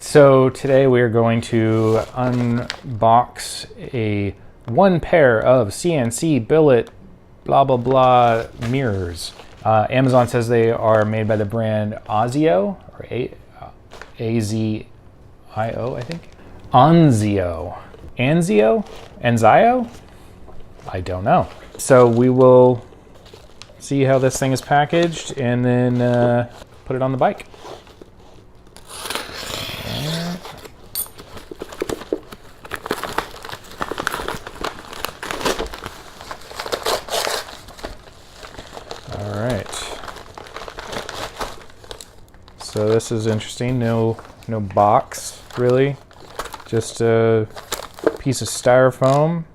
So today we are going to unbox one pair of CNC billet blah blah blah mirrors. Amazon says they are made by the brand Azio or A-Z-I-O, I think. Anzio. Anzio? I don't know. So we will see how this thing is packaged and then put it on the bike. All right. So this is interesting. No box really. Just a piece of styrofoam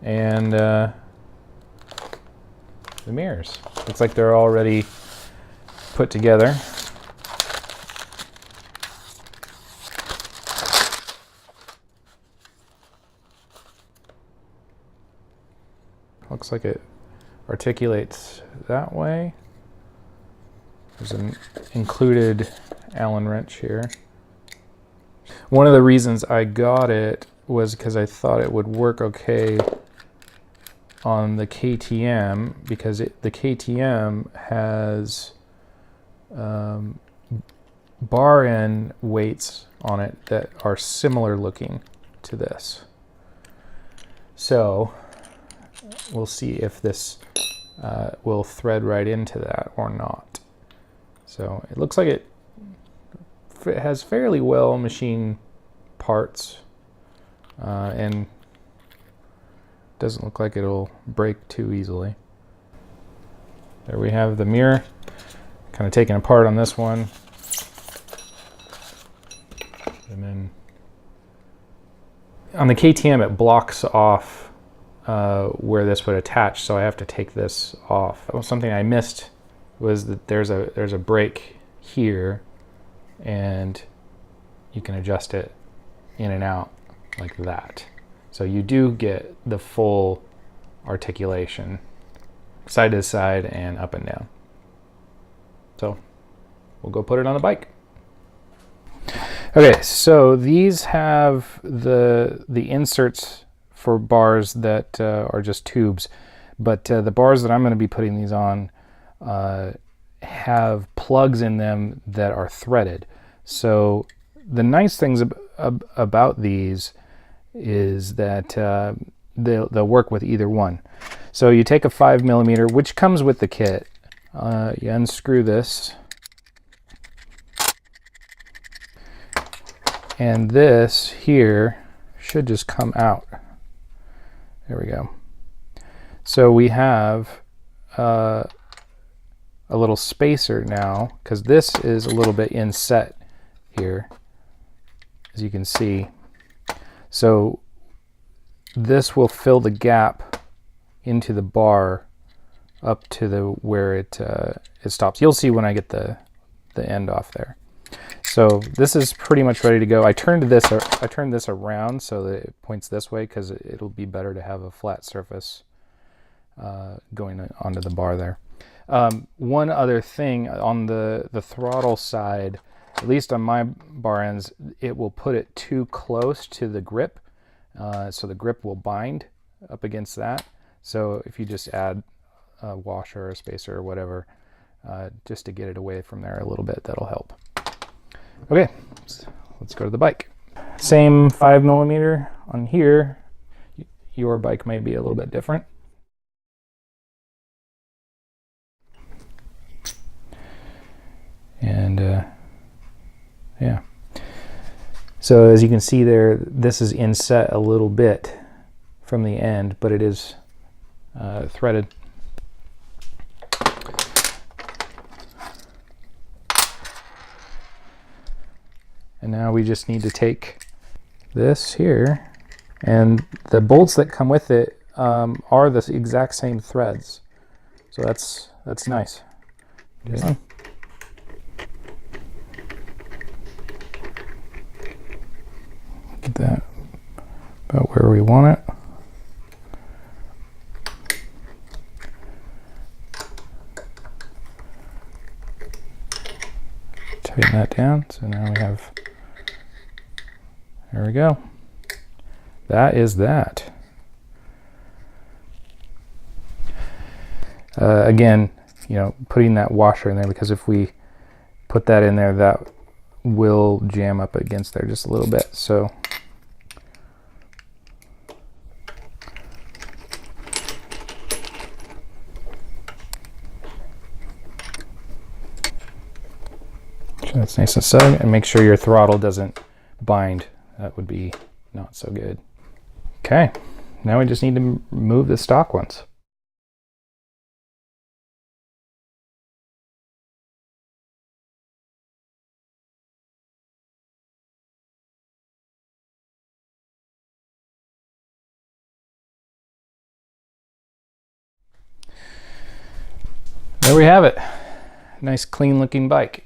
and the mirrors. Looks like they're already put together. Looks like it articulates that way. There's an included Allen wrench here. One of the reasons I got it was because I thought it would work okay on the KTM, because the KTM has bar end weights on it that are similar looking to this. So we'll see if this will thread right into that or not. So it looks like it has fairly well machined parts and doesn't look like it'll break too easily. There we have the mirror, kind of taken apart on this one. And then on the KTM it blocks off where this would attach, so I have to take this off. Something I missed was that there's a break here, and you can adjust it in and out like that. So you do get the full articulation, side to side and up and down. So we'll go put it on the bike. Okay, so these have the inserts for bars that are just tubes, but the bars that I'm going to be putting these on have plugs in them that are threaded. So the nice things about these is that they'll work with either one. So you take a 5mm, which comes with the kit. You unscrew this, and this here should just come out. There we go. So we have a little spacer now, because this is a little bit inset here, as you can see. So this will fill the gap into the bar up to where it stops. You'll see when I get the end off there. So this is pretty much ready to go. I turned this around so that it points this way, because it'll be better to have a flat surface going onto the bar there. One other thing on the throttle side, at least on my bar ends, it will put it too close to the grip, so the grip will bind up against that. So if you just add a washer or a spacer or whatever, just to get it away from there a little bit, that'll help. Okay, let's go to the bike. Same 5mm on here. Your bike may be a little bit different. And yeah, so as you can see there, this is inset a little bit from the end, but it is threaded. And now we just need to take this here, and the bolts that come with it are the exact same threads, so that's nice. Okay. Get that about where we want it. Tighten that down. So now we have There we go. That is that. Again, you know, putting that washer in there, because if we put that in there, that will jam up against there just a little bit. So that's nice and snug, and make sure your throttle doesn't bind. That would be not so good. Okay, now we just need to move the stock ones. There we have it. Nice clean looking bike.